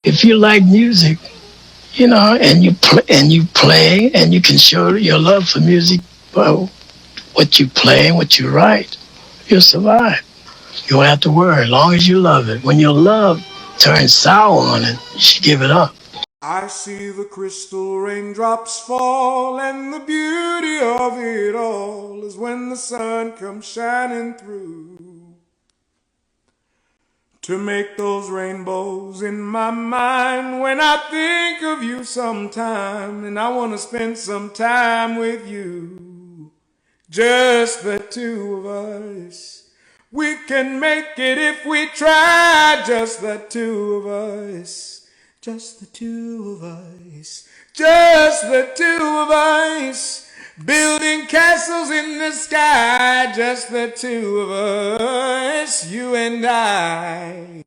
If you like music, and you play and you can show your love for music, well, what you play and what you write, you'll survive. You won't have to worry as long as you love it. When your love turns sour on it, you should give it up. I see the crystal raindrops fall, and the beauty of it all is when the sun comes shining through to make those rainbows in my mind when I think of you sometime, and I want to spend some time with you, just the two of us. We can make it if we try, just the two of us. Just the two of us, just the two of us, building castles in the sky, just the two of us, you and I.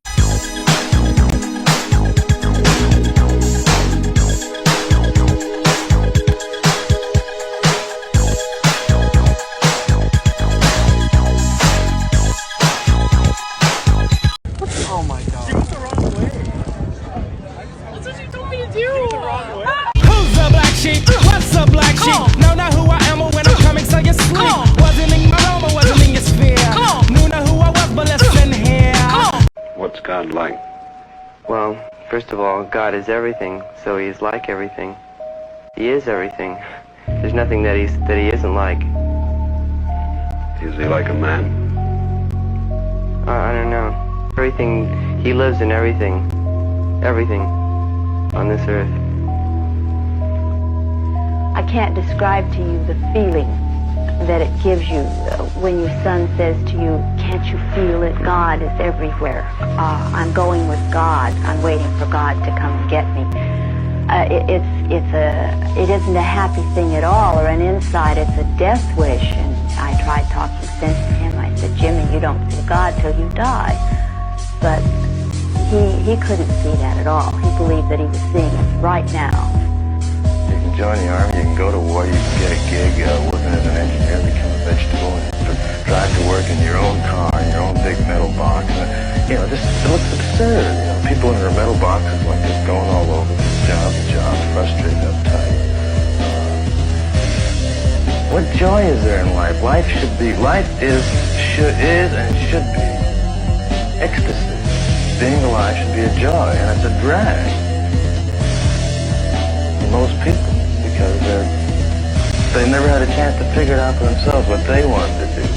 Oh my God. You went the wrong way. That's what you told me to do. You went the wrong way. Who's the black sheep? What's the black sheep? No, not who I am or when I'm coming, so you sleep. Wasn't in my realm or wasn't in your sphere. Knew not who I was, but listen here. What's God like? Well, first of all, God is everything, so He is like everything. He is everything. There's nothing that He isn't like. Is he like a man? I don't know. Everything, He lives in everything on this earth. I can't describe to you the feeling that it gives you when your son says to you, can't you feel it? God is everywhere. I'm going with God. I'm waiting for God to come and get me. It isn't a happy thing at all, or an inside. It's a death wish. And I tried talking sense to him. I said, Jimmy, you don't feel God till you die. But he couldn't see that at all. He believed that he was seeing it right now. You can join the army, you can go to war, you can get a gig working as an engineer, become a vegetable, and drive to work in your own car, in your own big metal box. And, just it looks absurd. People in their metal boxes like this going all over from job to job, frustrated, uptight. What joy is there in life? Life is and should be ecstasy. Being alive should be a joy, and it's a drag for most people because they never had a chance to figure it out for themselves what they wanted to do.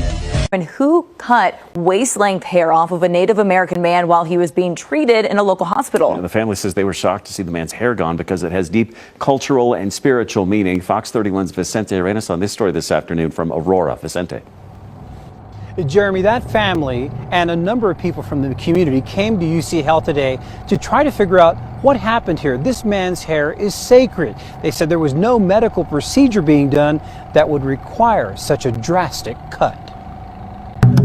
And who cut waist-length hair off of a Native American man while he was being treated in a local hospital? And the family says they were shocked to see the man's hair gone because it has deep cultural and spiritual meaning. Fox 31's Vicente ran us on this story this afternoon from Aurora. Vicente. Jeremy, that family and a number of people from the community came to UC Health today to try to figure out what happened here. This man's hair is sacred. They said there was no medical procedure being done that would require such a drastic cut.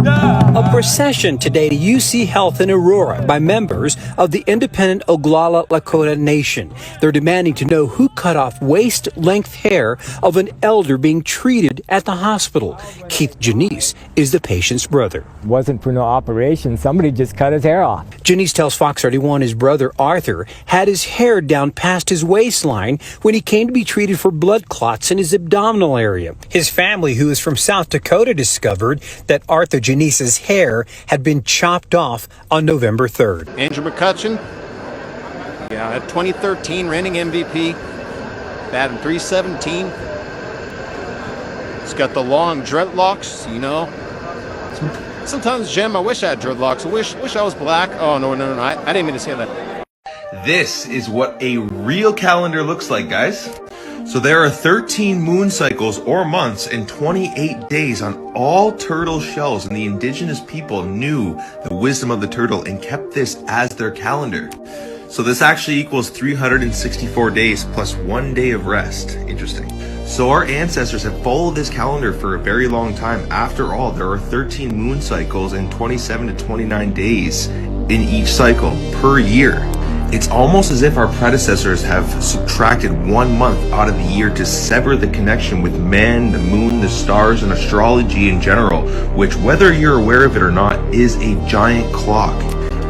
A procession today to UC Health in Aurora by members of the independent Oglala Lakota Nation. They're demanding to know who cut off waist-length hair of an elder being treated at the hospital. Keith Janice is the patient's brother. Wasn't for no operation. Somebody just cut his hair off. Janice tells Fox 31 his brother Arthur had his hair down past his waistline when he came to be treated for blood clots in his abdominal area. His family, who is from South Dakota, discovered that Arthur Janice's hair had been chopped off on November 3rd. Andrew McCutcheon, at 2013 reigning MVP, batting .317. He's got the long dreadlocks, Sometimes, Jim, I wish I had dreadlocks. I wish I was black. Oh, no, I didn't mean to say that. This is what a real calendar looks like, guys. So there are 13 moon cycles or months and 28 days on all turtle shells, and the indigenous people knew the wisdom of the turtle and kept this as their calendar. So this actually equals 364 days plus 1 day of rest. Interesting. So our ancestors have followed this calendar for a very long time. After all, there are 13 moon cycles and 27 to 29 days in each cycle per year. It's almost as if our predecessors have subtracted 1 month out of the year to sever the connection with man, the moon, the stars, and astrology in general, which, whether you're aware of it or not, is a giant clock.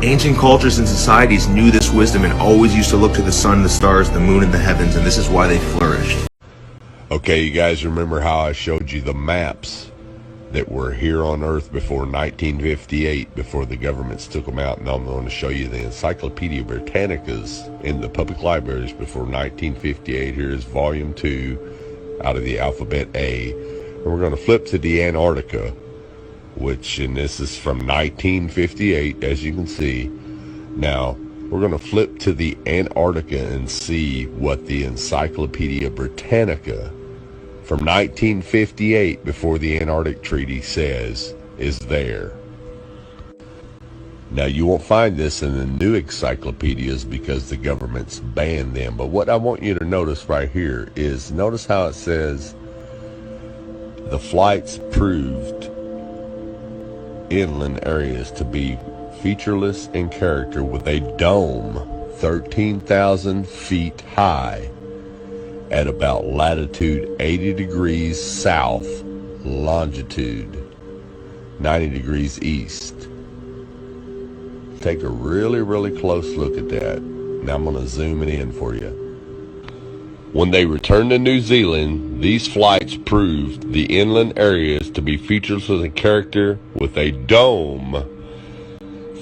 Ancient cultures and societies knew this wisdom and always used to look to the sun, the stars, the moon, and the heavens, and this is why they flourished. Okay, you guys remember how I showed you the maps that were here on Earth before 1958, before the governments took them out? And I'm going to show you the Encyclopedia Britannicas in the public libraries before 1958. Here is volume 2 out of the alphabet A. And we're going to flip to the Antarctica, and this is from 1958, as you can see. Now, we're going to flip to the Antarctica and see what the Encyclopedia Britannica from 1958, before the Antarctic Treaty, says is there. Now, you won't find this in the new encyclopedias because the government's banned them. But what I want you to notice right here is, notice how it says the flights proved inland areas to be featureless in character, with a dome 13,000 feet high at about latitude 80 degrees south, longitude 90 degrees east. Take a really close look at that. Now I'm going to zoom it in for you. When they returned to New Zealand, these flights proved the inland areas to be featureless in character, with a dome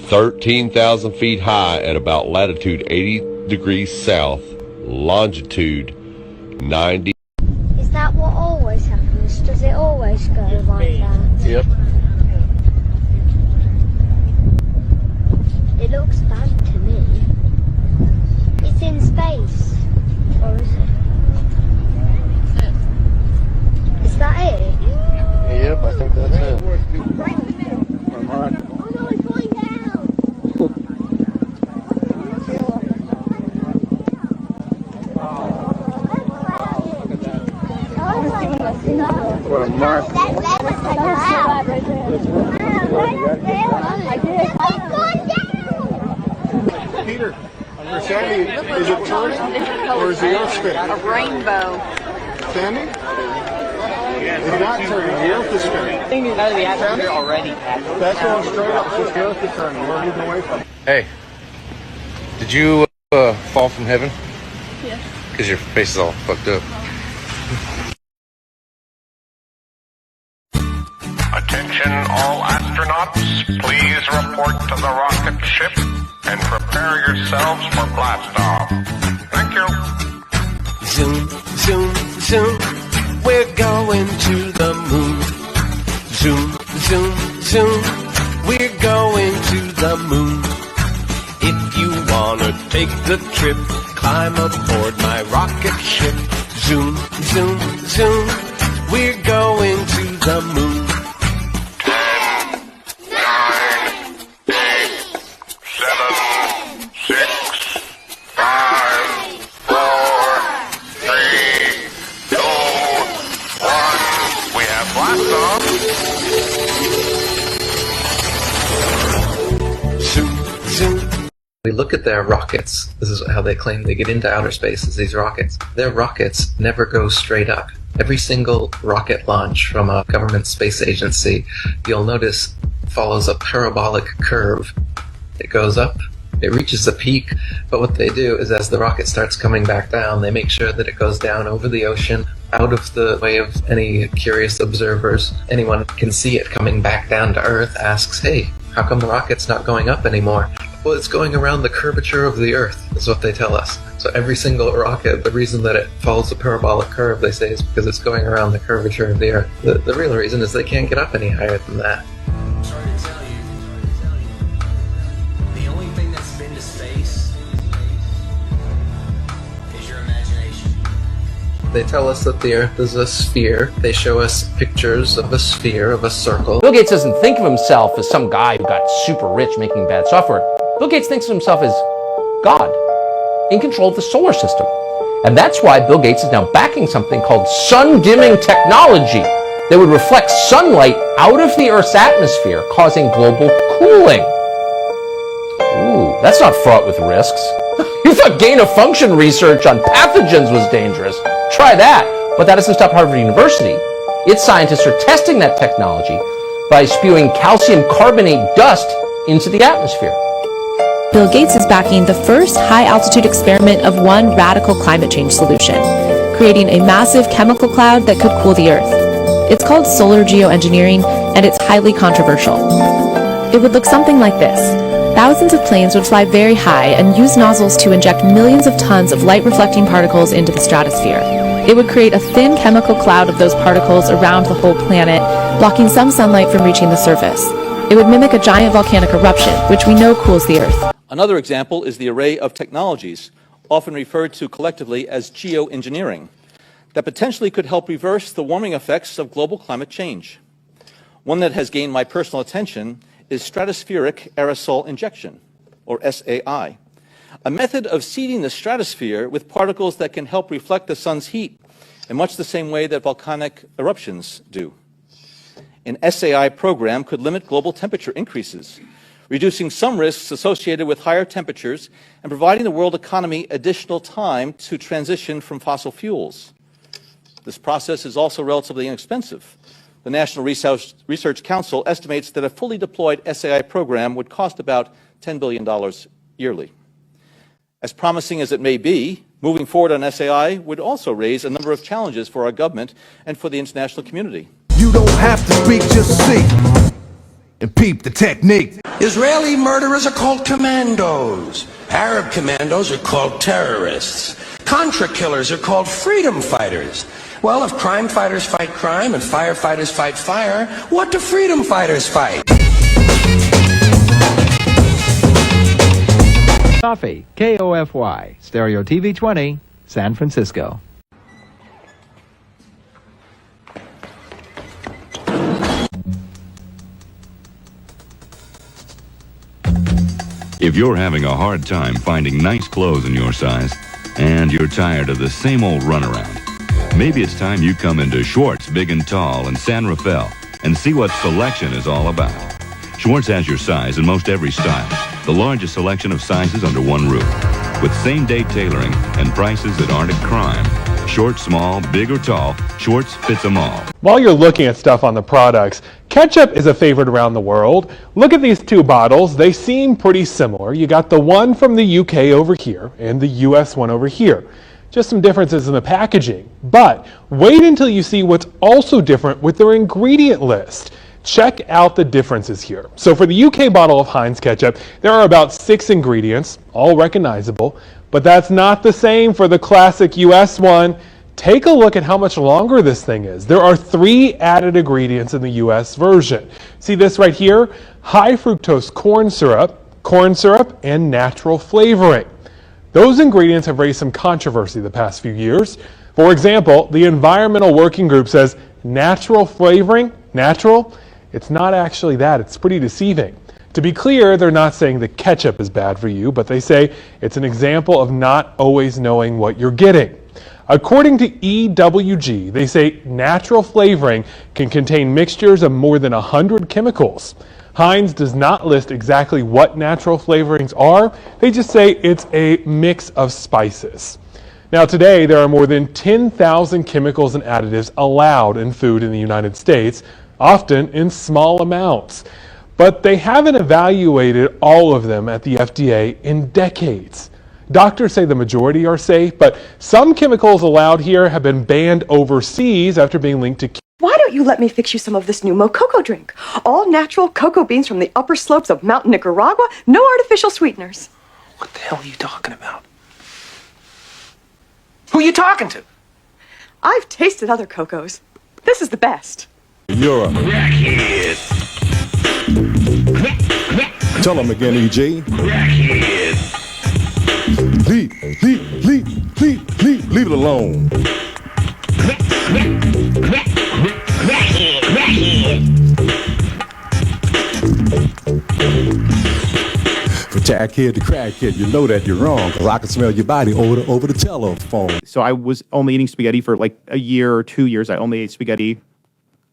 13,000 feet high at about latitude 80 degrees south, longitude 90. Is that what always happens? Does it always go like that? Yep. It looks bad to me. It's in space. Or is it? Is that it? Yep, I think that's it. Right in the middle. Oh no, it's going down. What a mark. Peter, Sandy, is it turning or is the earth spinning? A rainbow. Sandy? It's not turning, the earth is spinning. Thing is out of the atmosphere already. That's going straight up, so the earth is turning. We're moving away from it. Hey, did you fall from heaven? Yes. Because your face is all fucked up. Attention all astronauts, please report to the rocket ship and prepare yourselves for blast off. Thank you. Zoom, zoom, zoom, we're going to the moon. Zoom, zoom, zoom, we're going to the moon. If you wanna take the trip, climb aboard my rocket ship. Zoom, zoom, zoom, we're going to the moon. 9, 8, 7, 6, 5, 4, 3, 2, 1. We have blast off. Zoom, zoom. We look at their rockets. This is how they claim they get into outer space, is these rockets. Their rockets never go straight up. Every single rocket launch from a government space agency, you'll notice, follows a parabolic curve. It goes up, it reaches a peak, but what they do is as the rocket starts coming back down, they make sure that it goes down over the ocean, out of the way of any curious observers. Anyone can see it coming back down to Earth, asks, hey, how come the rocket's not going up anymore? Well, it's going around the curvature of the Earth, is what they tell us. So every single rocket, the reason that it follows a parabolic curve, they say, is because it's going around the curvature of the Earth. The real reason is they can't get up any higher than that. Sorry to tell you, the only thing that's been to space is your imagination. They tell us that the Earth is a sphere. They show us pictures of a sphere, of a circle. Bill Gates doesn't think of himself as some guy who got super rich making bad software. Bill Gates thinks of himself as God, in control of the solar system. And that's why Bill Gates is now backing something called sun-dimming technology that would reflect sunlight out of the Earth's atmosphere, causing global cooling. Ooh, that's not fraught with risks. You thought gain-of-function research on pathogens was dangerous. Try that. But that doesn't stop Harvard University. Its scientists are testing that technology by spewing calcium carbonate dust into the atmosphere. Bill Gates is backing the first high-altitude experiment of one radical climate change solution, creating a massive chemical cloud that could cool the Earth. It's called solar geoengineering, and it's highly controversial. It would look something like this. Thousands of planes would fly very high and use nozzles to inject millions of tons of light-reflecting particles into the stratosphere. It would create a thin chemical cloud of those particles around the whole planet, blocking some sunlight from reaching the surface. It would mimic a giant volcanic eruption, which we know cools the Earth. Another example is the array of technologies, often referred to collectively as geoengineering, that potentially could help reverse the warming effects of global climate change. One that has gained my personal attention is stratospheric aerosol injection, or SAI, a method of seeding the stratosphere with particles that can help reflect the sun's heat in much the same way that volcanic eruptions do. An SAI program could limit global temperature increases, reducing some risks associated with higher temperatures and providing the world economy additional time to transition from fossil fuels. This process is also relatively inexpensive. The National Research Council estimates that a fully deployed SAI program would cost about $10 billion yearly. As promising as it may be, moving forward on SAI would also raise a number of challenges for our government and for the international community. You don't have to speak, just see and peep the technique. Israeli murderers are called commandos. Arab commandos are called terrorists. Contra killers are called freedom fighters. Well, if crime fighters fight crime and firefighters fight fire, what do freedom fighters fight? Coffee, KOFY, Stereo TV 20, San Francisco. If you're having a hard time finding nice clothes in your size, and you're tired of the same old runaround, maybe it's time you come into Schwartz Big and Tall in San Rafael and see what selection is all about. Schwartz has your size in most every style, the largest selection of sizes under one roof, with same-day tailoring and prices that aren't a crime. Short, small, big or tall, Schwartz fits them all. While you're looking at stuff on the products, ketchup is a favorite around the world. Look at these two bottles. They seem pretty similar. You got the one from the UK over here and the US one over here. Just some differences in the packaging. But wait until you see what's also different with their ingredient list. Check out the differences here. So for the UK bottle of Heinz ketchup, there are about 6 ingredients, all recognizable, but that's not the same for the classic US one. Take a look at how much longer this thing is. There are 3 added ingredients in the US version. See this right here? High fructose corn syrup, and natural flavoring. Those ingredients have raised some controversy the past few years. For example, the Environmental Working Group says natural flavoring, natural, it's not actually that. It's pretty deceiving. To be clear, they're not saying that ketchup is bad for you, but they say it's an example of not always knowing what you're getting. According to EWG, they say natural flavoring can contain mixtures of more than 100 chemicals. Heinz does not list exactly what natural flavorings are. They just say it's a mix of spices. Now today, there are more than 10,000 chemicals and additives allowed in food in the United States, often in small amounts. But they haven't evaluated all of them at the FDA in decades. Doctors say the majority are safe, but some chemicals allowed here have been banned overseas after being linked to. Why don't you let me fix you some of this new Mococo drink? All natural cocoa beans from the upper slopes of Mountain Nicaragua, no artificial sweeteners. What the hell are you talking about? Who are you talking to? I've tasted other cocos. This is the best. You're a crackhead. Tell them again, EJ. Crackhead. Leave it alone. For jackhead to crackhead, you know that you're wrong, because I can smell your body odor over the telephone. So I was only eating spaghetti for like a year or 2 years. I only ate spaghetti.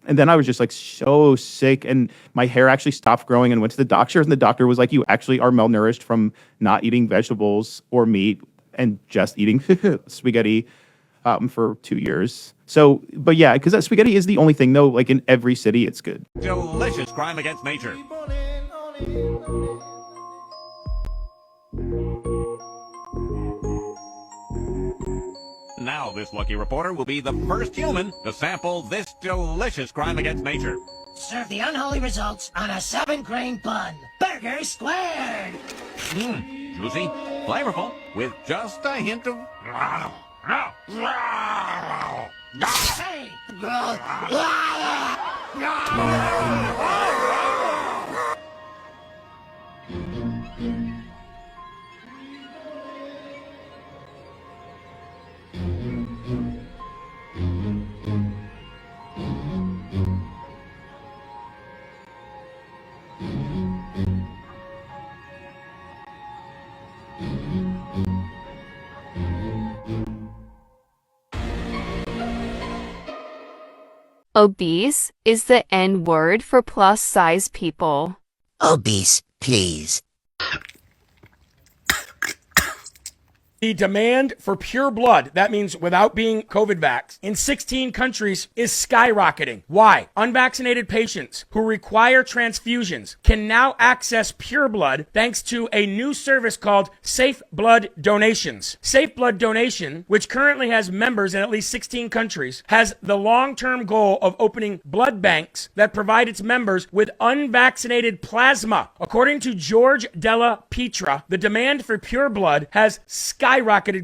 And then I was just like so sick, and my hair actually stopped growing, and went to the doctor, and the doctor was like, you actually are malnourished from not eating vegetables or meat and just eating spaghetti for 2 years. So, but yeah, because that spaghetti is the only thing though, like in every city, it's good. Delicious crime against nature. now this lucky reporter will be the first human to sample this delicious crime against nature. Serve the unholy results on a 7-grain bun. Burger squared! Juicy, flavorful, with just a hint of... Hey! Obese is the N word for plus-size people. Obese, please. The demand for pure blood, that means without being COVID vaxxed, in 16 countries is skyrocketing. Why? Unvaccinated patients who require transfusions can now access pure blood thanks to a new service called Safe Blood Donations. Safe Blood Donation, which currently has members in at least 16 countries, has the long-term goal of opening blood banks that provide its members with unvaccinated plasma. According to George Della Pietra, the demand for pure blood has skyrocketed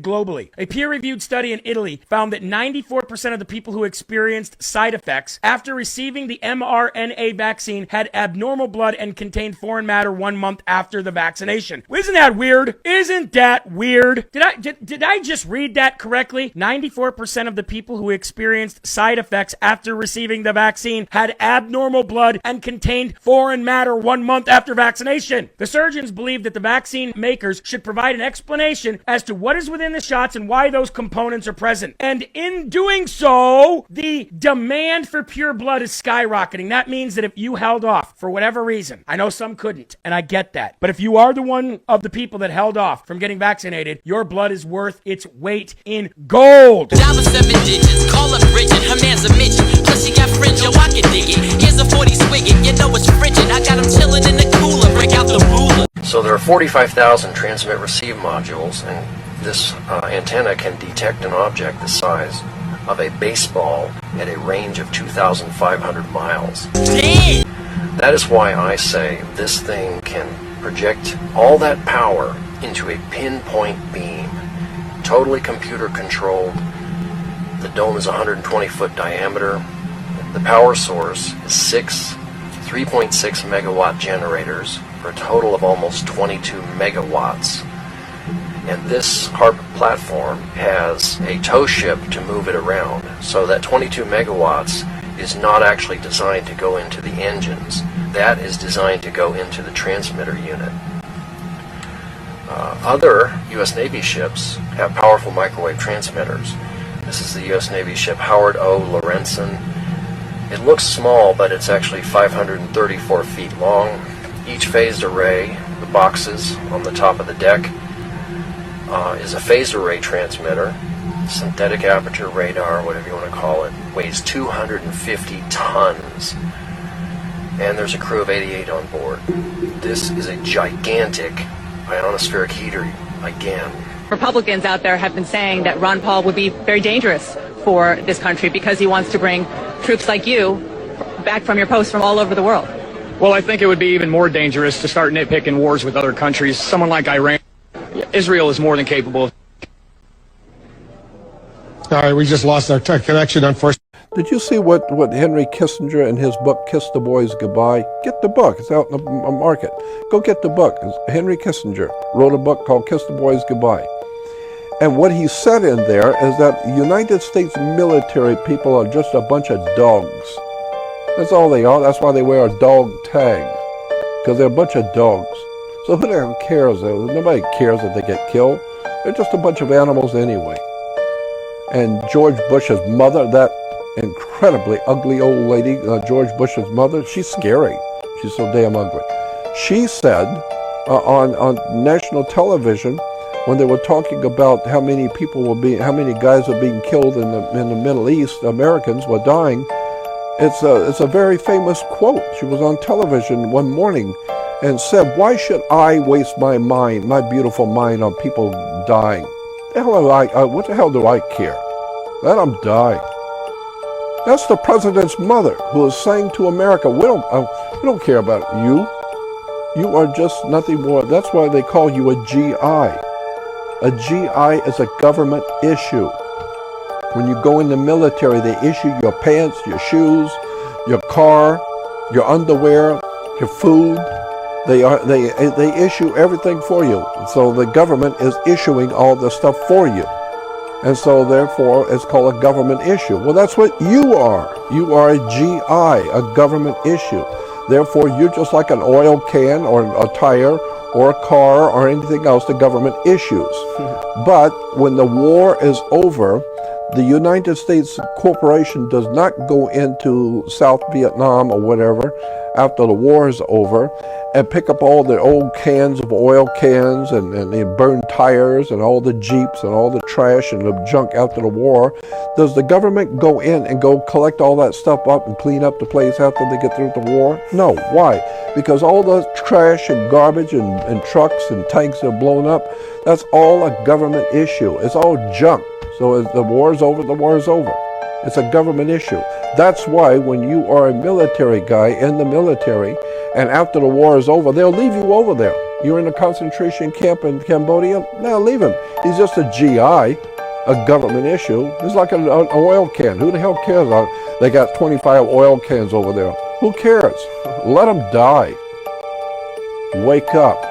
globally. A peer-reviewed study in Italy found that 94% of the people who experienced side effects after receiving the mRNA vaccine had abnormal blood and contained foreign matter 1 month after the vaccination. Isn't that weird? Isn't that weird? Did I just read that correctly? 94% of the people who experienced side effects after receiving the vaccine had abnormal blood and contained foreign matter 1 month after vaccination. The surgeons believe that the vaccine makers should provide an explanation as to what is within the shots and why those components are present. And in doing so, the demand for pure blood is skyrocketing. That means that if you held off for whatever reason, I know some couldn't, and I get that, but if you are the one of the people that held off from getting vaccinated, your blood is worth its weight in gold. $7 call up Bridget, her man's a midget, plus she got fringe, yo, I can dig it. Here's a 40 swiggin', you know it's frigid, I got him chillin' in the cooler, break out the ruler. So there are 45,000 transmit-receive modules, and this antenna can detect an object the size of a baseball at a range of 2,500 miles. That is why I say this thing can project all that power into a pinpoint beam, totally computer controlled. The dome is 120 foot diameter. The power source is 3.6 megawatt generators for a total of almost 22 megawatts. And this HARP platform has a tow ship to move it around, so that 22 megawatts is not actually designed to go into the engines. That is designed to go into the transmitter unit. Other U.S. Navy ships have powerful microwave transmitters. This is the U.S. Navy ship Howard O. Lorenzen. It looks small, but it's actually 534 feet long. Each phased array, the boxes on the top of the deck, is a phased array transmitter, synthetic aperture radar, whatever you want to call it, weighs 250 tons, and there's a crew of 88 on board. This is a gigantic ionospheric heater again. Republicans out there have been saying that Ron Paul would be very dangerous for this country because he wants to bring troops like you back from your post from all over the world. Well, I think it would be even more dangerous to start nitpicking wars with other countries. Someone like Iran. Israel is more than capable of... All right, we just lost our connection, unfortunately. Did you see what Henry Kissinger in his book, Kiss the Boys Goodbye? Get the book. It's out in the market. Go get the book. Henry Kissinger wrote a book called Kiss the Boys Goodbye. And what he said in there is that United States military people are just a bunch of dogs. That's all they are. That's why they wear a dog tag, because they're a bunch of dogs. So who the hell cares? Nobody cares that they get killed. They're just a bunch of animals anyway. And George Bush's mother, that incredibly ugly old lady, George Bush's mother, she's scary. She's so damn ugly. She said on national television, when they were talking about how many guys were being killed in the Middle East, Americans were dying. It's a very famous quote. She was on television one morning and said, "Why should I waste my mind, my beautiful mind, on people dying? What the hell do I care? Let them die. That's the president's mother who is saying to America, we don't care about you. You are just nothing more. That's why they call you a GI. A GI is a government issue. When you go in the military, they issue your pants, your shoes, your car, your underwear, your food. They issue everything for you. So the government is issuing all the stuff for you. And so therefore it's called a government issue. Well, that's what you are. You are a GI, a government issue. Therefore, you're just like an oil can or a tire or a car or anything else the government issues. But when the war is over, the United States corporation does not go into South Vietnam or whatever after the war is over and pick up all the old cans of oil cans and the burned tires and all the Jeeps and all the trash and the junk after the war. Does the government go in and go collect all that stuff up and clean up the place after they get through the war? No. Why? Because all the trash and garbage and trucks and tanks that are blown up, that's all a government issue. It's all junk. So as the war is over, the war is over. It's a government issue. That's why when you are a military guy in the military, and after the war is over, they'll leave you over there. You're in a concentration camp in Cambodia, they'll leave him. He's just a GI, a government issue. It's like an oil can. Who the hell cares? They got 25 oil cans over there. Who cares? Let them die. Wake up.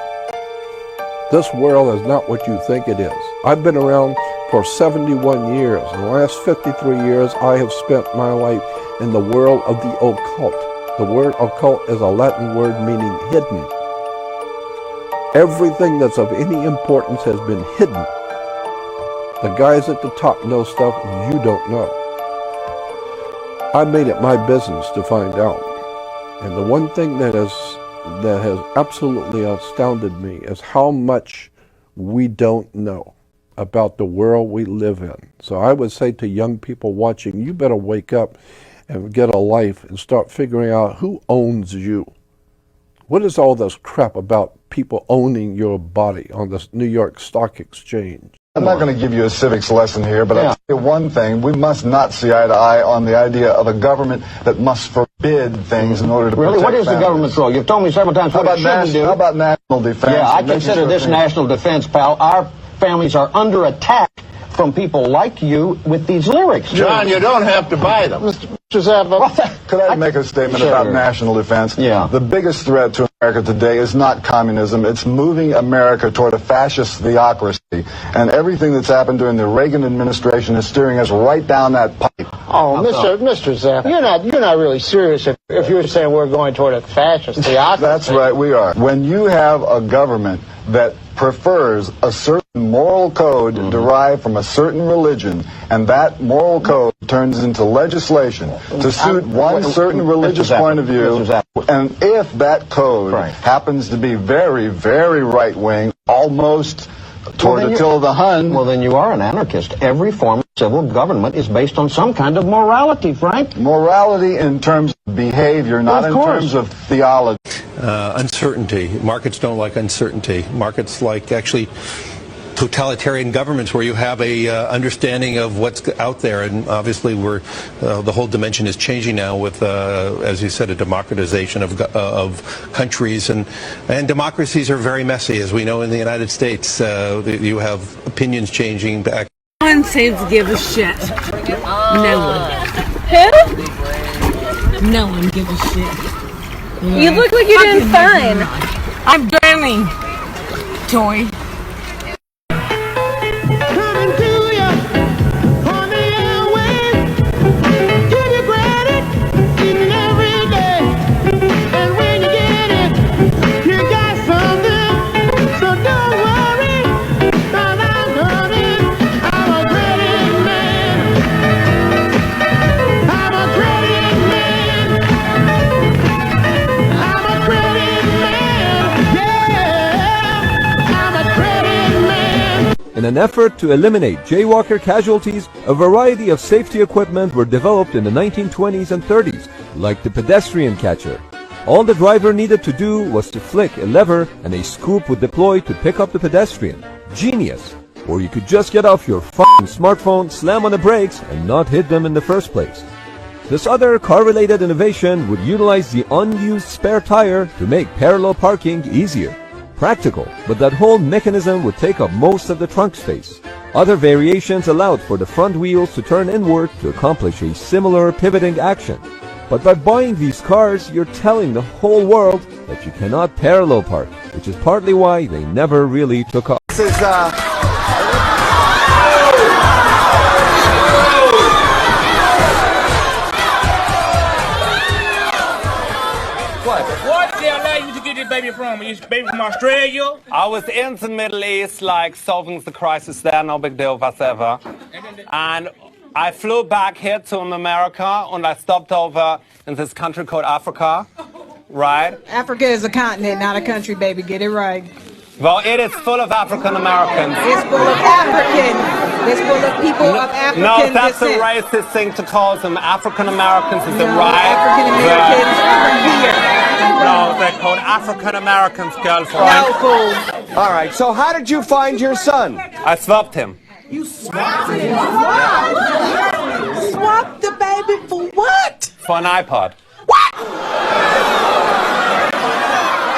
This world is not what you think it is. I've been around for 71 years. In the last 53 years, I have spent my life in the world of the occult. The word occult is a Latin word meaning hidden. Everything that's of any importance has been hidden. The guys at the top know stuff you don't know. I made it my business to find out. And the one thing that has absolutely astounded me is how much we don't know about the world we live in. So I would say to young people watching, you better wake up and get a life and start figuring out who owns you. What is all this crap about people owning your body on the New York Stock Exchange? I'm not going to give you a civics lesson here, but I'll tell you one thing. We must not see eye to eye on the idea of a government that must forbid things in order to protect Really? What is the government's role? You've told me several times what it shouldn't do. How about national defense? Yeah, I consider this national defense, pal. Our families are under attack from people like you with these lyrics. John, you don't have to buy them. Mr. Zappa, could I make a statement about national defense? Yeah. The biggest threat to America today is not communism. It's moving America toward a fascist theocracy. And everything that's happened during the Reagan administration is steering us right down that pipe. Oh, Mr. Zappa, you're not really serious if you're saying we're going toward a fascist theocracy. That's right, we are. When you have a government that prefers a certain moral code derived from a certain religion, and that moral code turns into legislation to suit one certain religious point of view, and if that code happens to be very, very right-wing, almost toward Attila the Hun. Well, then you are an anarchist. Every form of civil government is based on some kind of morality, Frank. Morality in terms of behavior, not in terms of theology. Uncertainty. Markets don't like uncertainty. Markets like actually totalitarian governments where you have a understanding of what's out there, and obviously the whole dimension is changing now with, as you said, a democratization of countries, and democracies are very messy, as we know in the United States. You have opinions changing back. No one seems to give a shit. No one. Who? No one gives a shit. You look like you're doing fine. I'm drowning. Toy. In an effort to eliminate jaywalker casualties, a variety of safety equipment were developed in the 1920s and 30s, like the pedestrian catcher. All the driver needed to do was to flick a lever and a scoop would deploy to pick up the pedestrian. Genius! Or you could just get off your fucking smartphone, slam on the brakes, and not hit them in the first place. This other car-related innovation would utilize the unused spare tire to make parallel parking easier. Practical, but that whole mechanism would take up most of the trunk space. Other variations allowed for the front wheels to turn inward to accomplish a similar pivoting action. But by buying these cars, you're telling the whole world that you cannot parallel park, which is partly why they never really took off. This is, What did they allow you to get this baby from? Are you baby from Australia? I was in the Middle East, like, solving the crisis there, no big deal whatsoever. And I flew back here to America, and I stopped over in this country called Africa, right? Africa is a continent, not a country, baby. Get it right. Well, it is full of African Americans. It's full of African. It's full of people of African No, that's descent. a racist thing to call them. African Americans is the right. African Americans are here. No, they're called African Americans, girlfriend. No, fool. all right, so how did you find your son? I swapped him. You swapped him? Swapped the baby for what? For an iPod.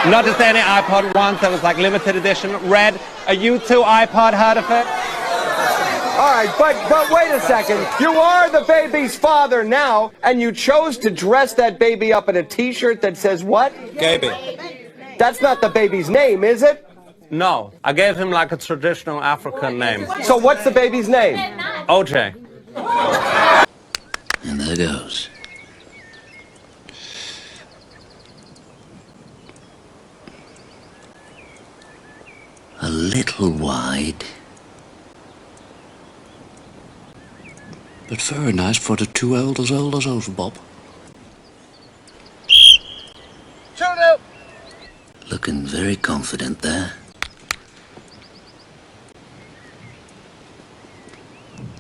Not just any iPod, once that was like limited edition, red, a U2 iPod, heard of it? All right, but wait a second. You are the baby's father now, and you chose to dress that baby up in a T-shirt that says what? Gaby. That's not the baby's name, is it? No, I gave him like a traditional African name. So what's the baby's name? OJ. And there goes. A little wide, but very nice for the two elders over, Bob. Looking very confident there.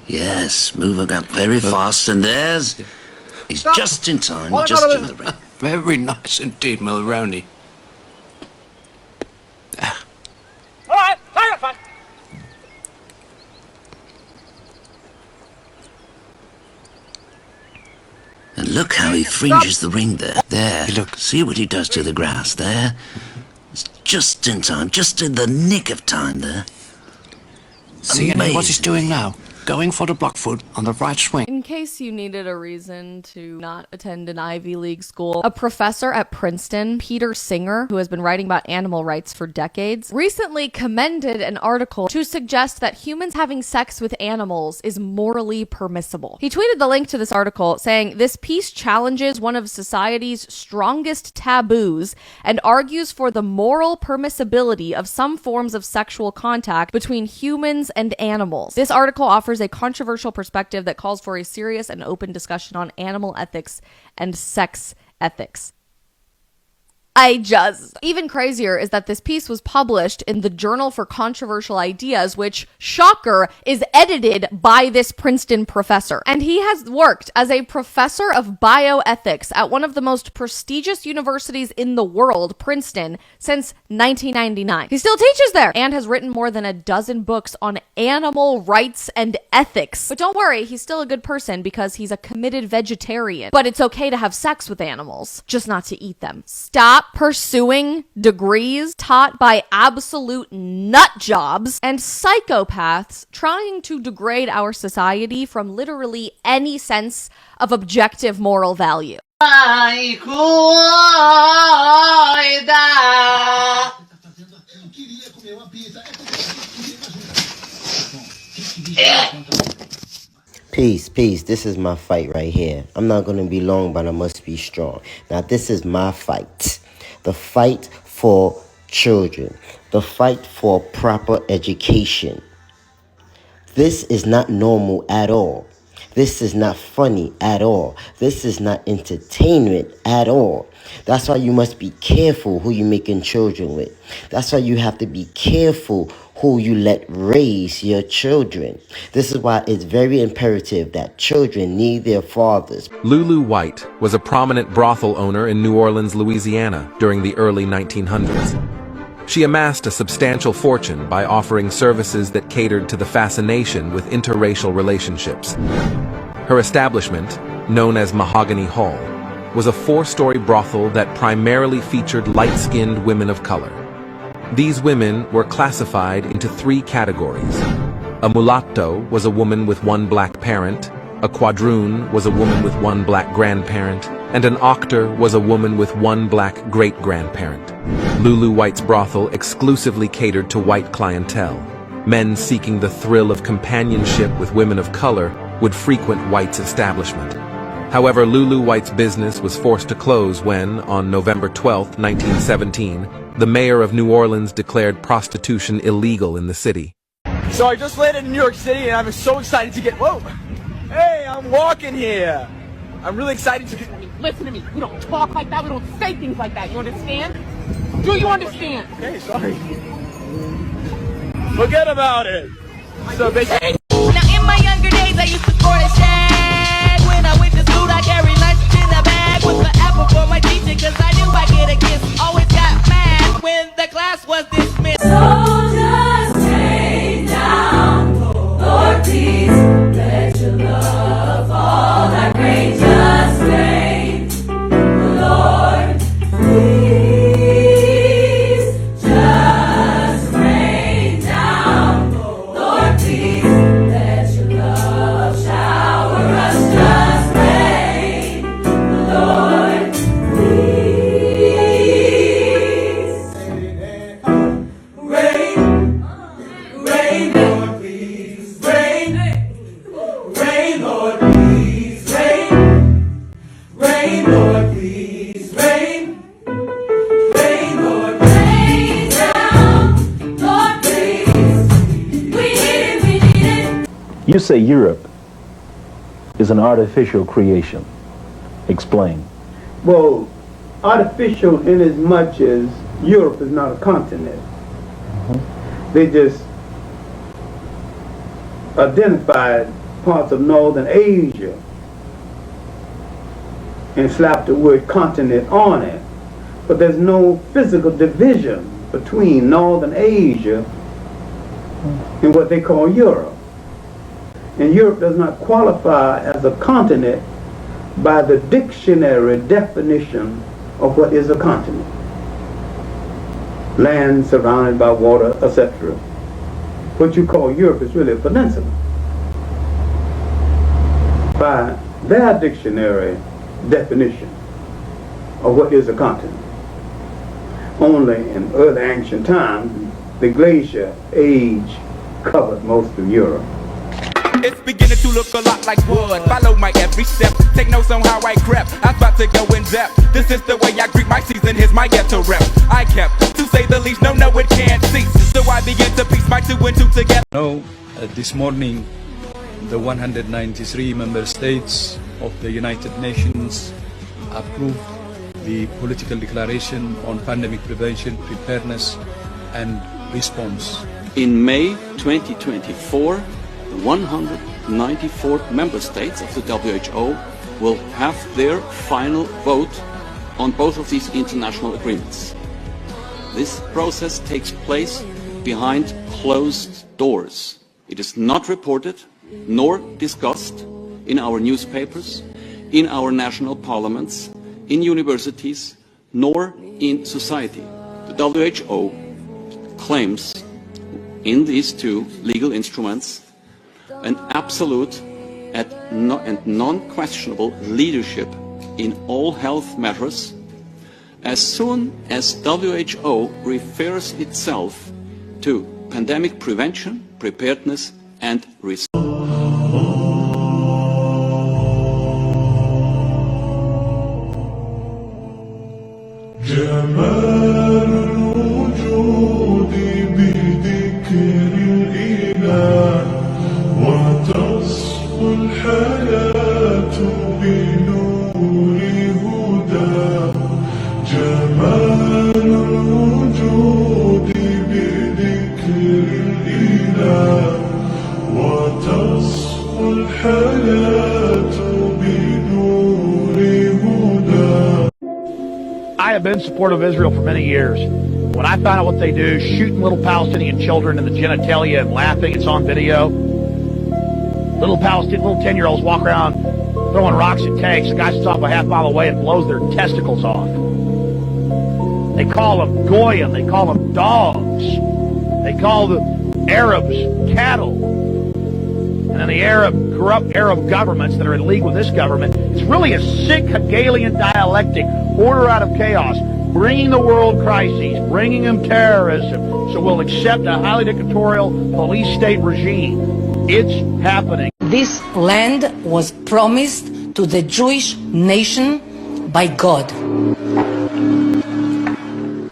Yes, moving up very fast, and there's... He's just in time, just in the break. Very nice indeed, Mulroney. All right, fine. And look how he fringes the ring there. There, look, see what he does to the grass there? It's just in time, just in the nick of time there. See what he's doing now? Going for the block foot on the right swing. In case you needed a reason to not attend an Ivy League school, a professor at Princeton, Peter Singer, who has been writing about animal rights for decades, recently commended an article to suggest that humans having sex with animals is morally permissible. He tweeted the link to this article saying, "This piece challenges one of society's strongest taboos and argues for the moral permissibility of some forms of sexual contact between humans and animals." This article offers a controversial perspective that calls for a serious and open discussion on animal ethics and sex ethics. Even crazier is that this piece was published in the Journal for Controversial Ideas, which, shocker, is edited by this Princeton professor. And he has worked as a professor of bioethics at one of the most prestigious universities in the world, Princeton, since 1999. He still teaches there and has written more than a dozen books on animal rights and ethics. But don't worry, he's still a good person because he's a committed vegetarian. But it's okay to have sex with animals, just not to eat them. Stop pursuing degrees taught by absolute nut jobs and psychopaths trying to degrade our society from literally any sense of objective moral value. Peace, peace. This is my fight right here. I'm not going to be long, but I must be strong. Now, this is my fight. The fight for children. The fight for proper education. This is not normal at all. This is not funny at all. This is not entertainment at all. That's why you must be careful who you're making children with. That's why you have to be careful who you let raise your children. This is why it's very imperative that children need their fathers. Lulu White was a prominent brothel owner in New Orleans, Louisiana during the early 1900s. She amassed a substantial fortune by offering services that catered to the fascination with interracial relationships. Her establishment, known as Mahogany Hall, was a 4-story brothel that primarily featured light-skinned women of color. These women were classified into 3 categories. A mulatto was a woman with 1 black parent, a quadroon was a woman with 1 black grandparent, and an octor was a woman with 1 black great-grandparent. Lulu White's brothel exclusively catered to white clientele. Men seeking the thrill of companionship with women of color would frequent White's establishment. However, Lulu White's business was forced to close when, on November 12, 1917, the mayor of New Orleans declared prostitution illegal in the city. So I just landed in New York City and I'm so excited to get, whoa! Hey, I'm walking here! I'm really excited to get... Listen to me. We don't talk like that. We don't say things like that. You understand? Do you understand? Okay, sorry. Forget about it. So basically... Now in my younger days I used to sport a shag. When I went to school I carried lunch in a bag with the apple for my teacher cause I knew I'd get a kiss. Always got mad when the class was dismissed. Soldiers rain down, Lord please let your love fall like rain just rain. Lord please just rain down, Lord please let your love shower us just rain. Lord please rain, rain, Lord please rain, rain, Lord please rain, rain, Lord please rain, rain, Lord rain down, Lord please, we need it. You say Europe is an artificial creation. Explain. Well, artificial in as much as Europe is not a continent. They just identified parts of Northern Asia and slapped the word continent on it. But there's no physical division between Northern Asia and what they call Europe. And Europe does not qualify as a continent by the dictionary definition of what is a continent. Land surrounded by water, etc. What you call Europe is really a peninsula. By their dictionary definition of what is a continent. Only in early ancient times, the glacier age covered most of Europe. It's beginning to look a lot like wood. Follow my every step. Take notes on how I crept. I'm about to go in depth. This is the way I greet my season. Here's my ghetto rep. I kept, to say the least, no, it can't cease. So I begin to piece my 2 and 2 together. No, this morning, the 193 member states of the United Nations approved the political declaration on pandemic prevention, preparedness, and response. In May 2024, the 194 member states of the WHO will have their final vote on both of these international agreements. This process takes place behind closed doors. It is not reported nor discussed in our newspapers, in our national parliaments, in universities, nor in society. The WHO claims in these 2 legal instruments an absolute and non-questionable leadership in all health matters as soon as WHO refers itself to pandemic prevention, preparedness and response. جمال الوجود بذكر الإله وتصفو الحياة بنور هدى جمال الوجود بذكر الإله وتصفو الحياة بنور هدى. I have been supportive of Israel for many years. When I found out what they do, shooting little Palestinian children in the genitalia and laughing, it's on video. Little 10-year-olds walk around throwing rocks at tanks. The guy sits off a half mile away and blows their testicles off. They call them goyim. They call them dogs. They call the Arabs cattle. And then the corrupt Arab governments that are in league with this government. It's really a sick Hegelian dialectic, order out of chaos, bringing the world crises, bringing them terrorism, so we'll accept a highly dictatorial police state regime. It's happening. This land was promised to the Jewish nation by God.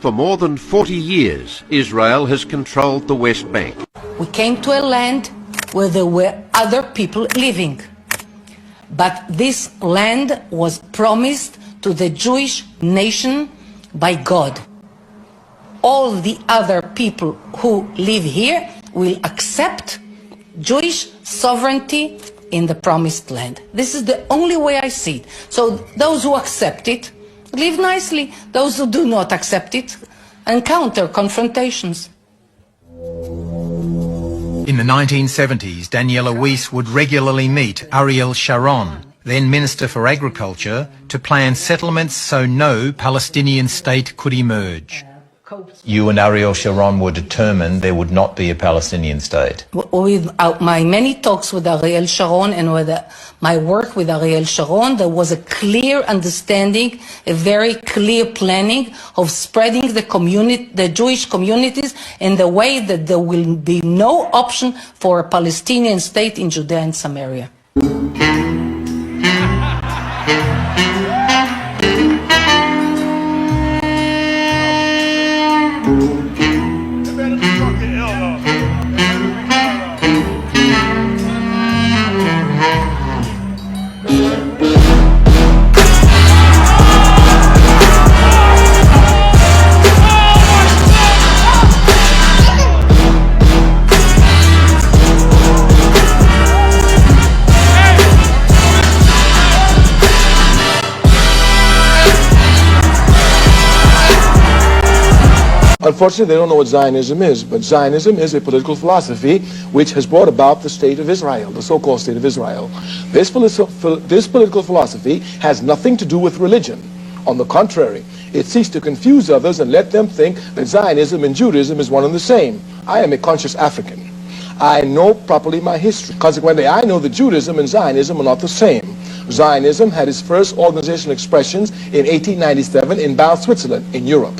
For more than 40 years, Israel has controlled the West Bank. We came to a land where there were other people living. But this land was promised to the Jewish nation by God. All the other people who live here will accept Jewish sovereignty in the promised land. This is the only way I see it. So those who accept it live nicely. Those who do not accept it encounter confrontations. In the 1970s, Daniela Weiss would regularly meet Ariel Sharon, then Minister for Agriculture, to plan settlements so no Palestinian state could emerge. You and Ariel Sharon were determined there would not be a Palestinian state. With my many talks with Ariel Sharon and with my work with Ariel Sharon, there was a clear understanding, a very clear planning of spreading the Jewish communities in the way that there will be no option for a Palestinian state in Judea and Samaria. Unfortunately, they don't know what Zionism is, but Zionism is a political philosophy which has brought about the state of Israel, the so-called state of Israel. This political philosophy has nothing to do with religion. On the contrary, it seeks to confuse others and let them think that Zionism and Judaism is one and the same. I am a conscious African. I know properly my history. Consequently, I know that Judaism and Zionism are not the same. Zionism had its first organizational expressions in 1897 in Basel, Switzerland, in Europe.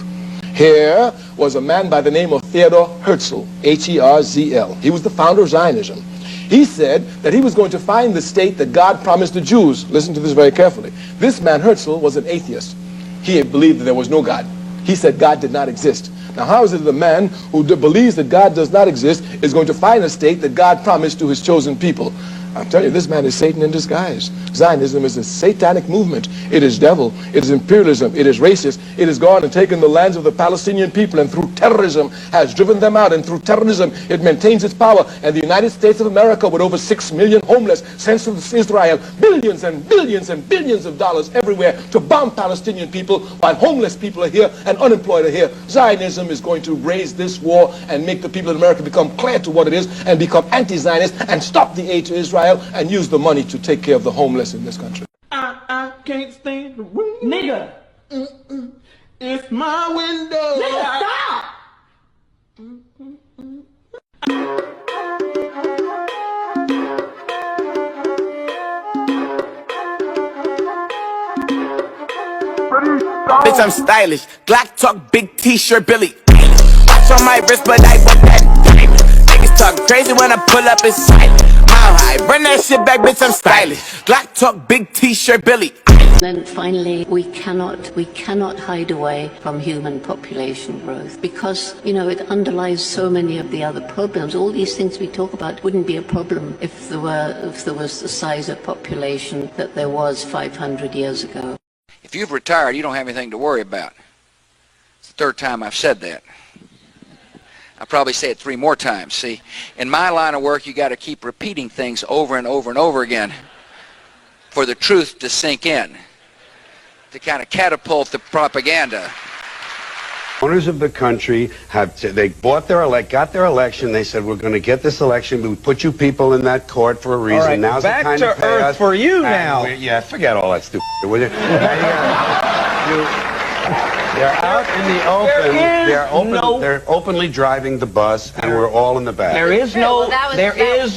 Here was a man by the name of Theodor Herzl, H-E-R-Z-L. He was the founder of Zionism. He said that he was going to find the state that God promised the Jews. Listen to this very carefully. This man, Herzl, was an atheist. He believed that there was no God. He said God did not exist. Now, how is it that a man who believes that God does not exist is going to find a state that God promised to his chosen people? I'm telling you, this man is Satan in disguise. Zionism is a satanic movement. It is devil. It is imperialism. It is racist. It has gone and taken the lands of the Palestinian people and through terrorism has driven them out. And through terrorism, it maintains its power. And the United States of America, with over 6 million homeless, sends to Israel billions and billions and billions of dollars everywhere to bomb Palestinian people while homeless people are here and unemployed are here. Zionism is going to raise this war and make the people in America become clear to what it is and become anti-Zionist and stop the aid to Israel and use the money to take care of the homeless in this country. I can't stand the rain. Nigga. It's my window. Nigga, stop! Bitch, I'm stylish. Glock talk, big t-shirt, Billy. Watch on my wrist, but I want that diamond. Niggas talk crazy when I pull up in sight. Mile high, bring that shit back, bitch, I'm stylish. Glock talk, big t-shirt, Billy. Then finally, we cannot hide away from human population growth because, you know, it underlies so many of the other problems. All these things we talk about wouldn't be a problem if there was the size of population that there was 500 years ago. If you've retired, you don't have anything to worry about. It's the third time I've said that. I'll probably say it 3 more times. See, in my line of work, you got to keep repeating things over and over and over again for the truth to sink in, to kind of catapult the propaganda. Owners of the country they got their election. They said, we're going to get this election. We put you people in that court for a reason. All right, Now's back the time to pay earth us. for you And now. yeah, forget all that stupid. Will you? They're out in the open. They're openly driving the bus, and we're all in the back. There is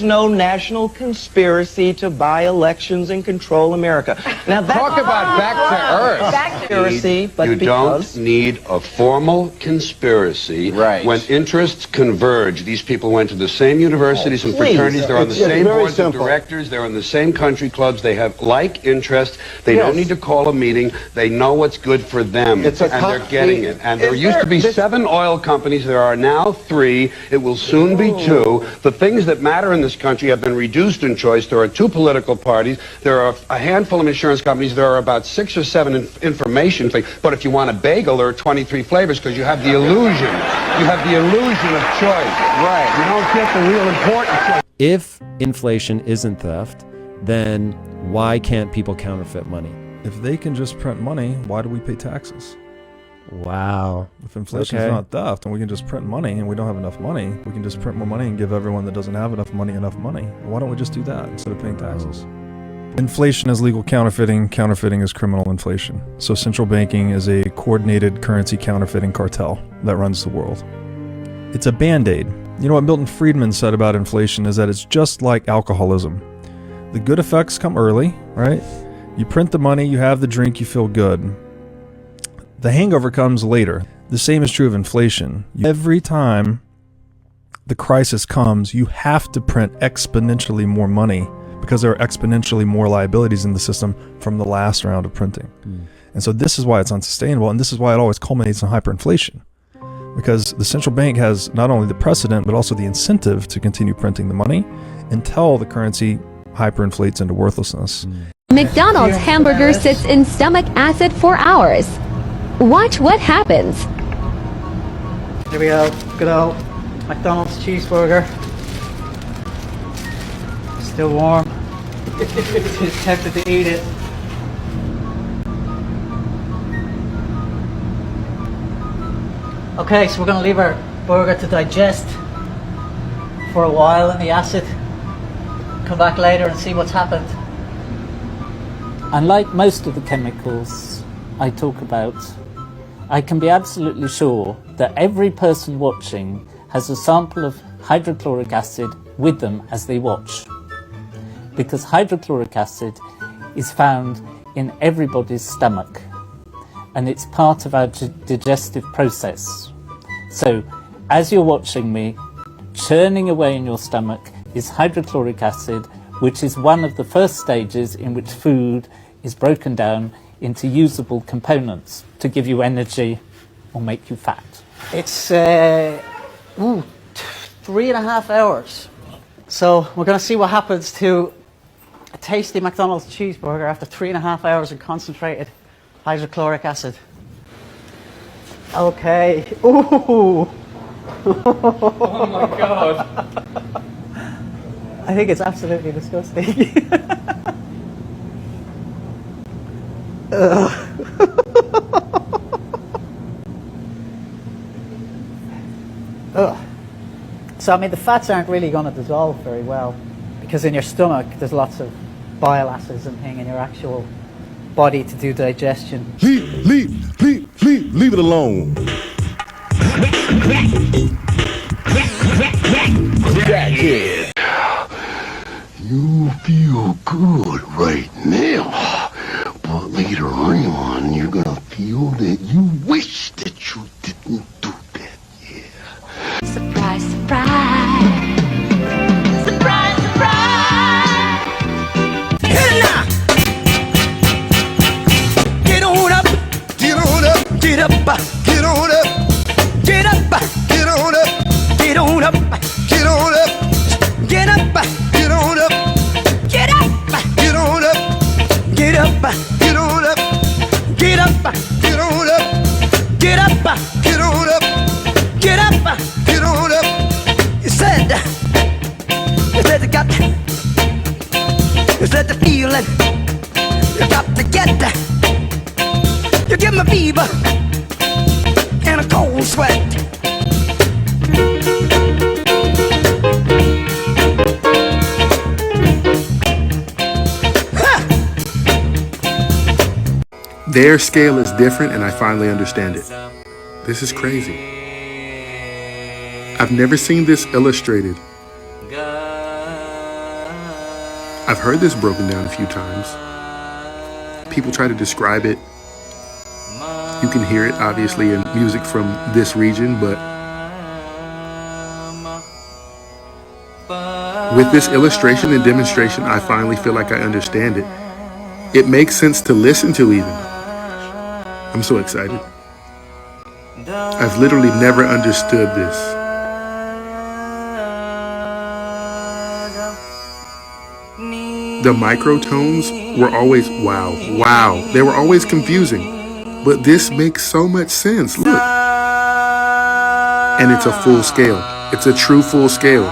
no national conspiracy to buy elections and control America. Now talk about back to earth. Conspiracy, but You because don't need a formal conspiracy when interests converge. These people went to the same universities and fraternities. They're on the same boards of directors. They're in the same country clubs. They have like interests. They don't need to call a meeting. They know what's good for them, and they're getting it. And there used to be 7 oil companies. There are now 3. It will soon be 2. The things that matter in this country have been reduced in choice. There are 2 political parties. There are a handful of insurance companies. There are about 6 or 7 information things. But if you want a bagel, there are 23 flavors because you have the illusion. You have the illusion of choice. Right. You don't get the real important choice. If inflation isn't theft, then why can't people counterfeit money? If they can just print money, why do we pay taxes? Wow. If inflation is not theft and we can just print money and we don't have enough money, we can just print more money and give everyone that doesn't have enough money. Why don't we just do that instead of paying taxes? Inflation is legal counterfeiting. Counterfeiting is criminal inflation. So central banking is a coordinated currency counterfeiting cartel that runs the world. It's a band-aid. You know what Milton Friedman said about inflation is that it's just like alcoholism. The good effects come early, right? You print the money, you have the drink, you feel good. The hangover comes later. The same is true of inflation. Every time the crisis comes, you have to print exponentially more money because there are exponentially more liabilities in the system from the last round of printing. And so this is why it's unsustainable, and this is why it always culminates in hyperinflation. Because the central bank has not only the precedent, but also the incentive to continue printing the money until the currency hyperinflates into worthlessness. McDonald's hamburger sits in stomach acid for hours. Watch what happens. Here we go. Good old McDonald's cheeseburger. Still warm. Just tempted to eat it. Okay, so we're going to leave our burger to digest for a while in the acid. Come back later and see what's happened. Unlike most of the chemicals I talk about, I can be absolutely sure that every person watching has a sample of hydrochloric acid with them as they watch. Because hydrochloric acid is found in everybody's stomach, and it's part of our digestive process. So, as you're watching me, churning away in your stomach is hydrochloric acid, which is one of the first stages in which food is broken down into usable components to give you energy or make you fat. It's 3.5 hours. So we're going to see what happens to a tasty McDonald's cheeseburger after 3.5 hours of concentrated hydrochloric acid. Okay. Ooh. Oh my God. I think it's absolutely disgusting. Ugh. So, I mean, the fats aren't really going to dissolve very well because in your stomach there's lots of bile acids and thing in your actual body to do digestion. Leave it alone. Crackhead. You feel good right now, but later on you're gonna feel that you wish that you didn't do that, yeah. Surprise, surprise. Surprise, surprise. Hit it now. Get on up. Get on up. Get up. Get on up. Get up. Get on up. Get on up. Get on up. Get up. Get on up. Get up. Get on up. Get up. Get on up. Get up. Get on up. Get up. Get on up. Get up. Get on up. You said the gut. You said the feeling. You got to get. You give me fever and a cold sweat. Their scale is different, and I finally understand it. This is crazy. I've never seen this illustrated. I've heard this broken down a few times. People try to describe it. You can hear it, obviously, in music from this region, but with this illustration and demonstration, I finally feel like I understand it. It makes sense to listen to even. I'm so excited. I've literally never understood this. The microtones were always, wow. They were always confusing. But this makes so much sense. Look. And it's a full scale. It's a true full scale.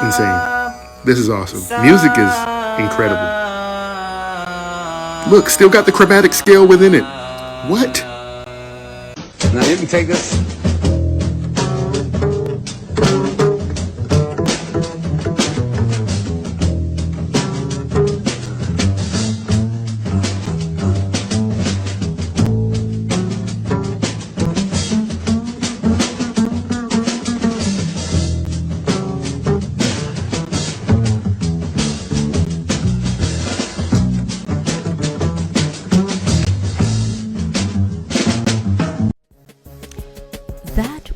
Insane. This is awesome. Music is incredible. Look, still got the chromatic scale within it. What? Now you can take this.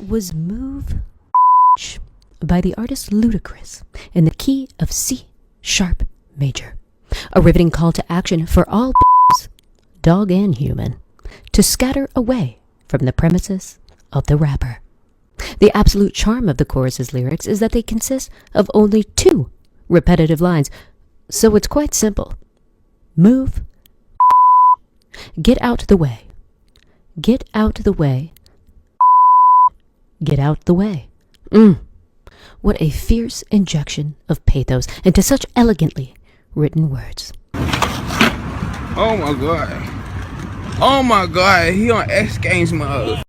Was Move by the artist Ludacris in the key of C sharp major. A riveting call to action for all dog and human, to scatter away from the premises of the rapper. The absolute charm of the chorus's lyrics is that they consist of only 2 repetitive lines, so it's quite simple. Move, get out the way, get out the way, get out the way. What a fierce injection of pathos into such elegantly written words. Oh my god. Oh my god, he on X Games mode.